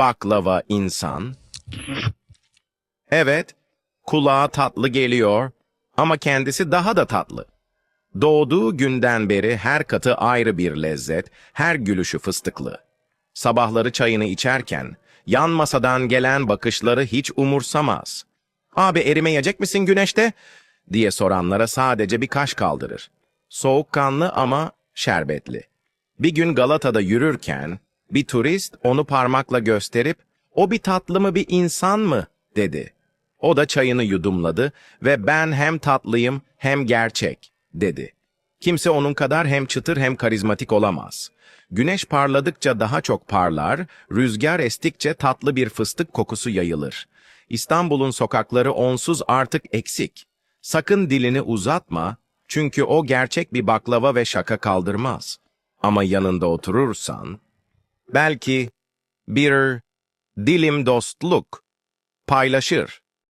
Baklava insan. Evet, kulağa tatlı geliyor ama kendisi daha da tatlı. Doğduğu günden beri her katı ayrı bir lezzet, her gülüşü fıstıklı. Sabahları çayını içerken yan masadan gelen bakışları hiç umursamaz. "Abi erimeyecek misin güneşte?" diye soranlara sadece bir kaş kaldırır. Soğukkanlı ama şerbetli. Bir gün Galata'da yürürken bir turist onu parmakla gösterip "O bir tatlı mı bir insan mı?" dedi. O da çayını yudumladı ve "Ben hem tatlıyım hem gerçek." dedi. Kimse onun kadar hem çıtır hem karizmatik olamaz. Güneş parladıkça daha çok parlar, rüzgar estikçe tatlı bir fıstık kokusu yayılır. İstanbul'un sokakları onsuz artık eksik. Sakın dilini uzatma, çünkü o gerçek bir baklava ve şaka kaldırmaz. Ama yanında oturursan, belki bir dilim dostluk paylaşır.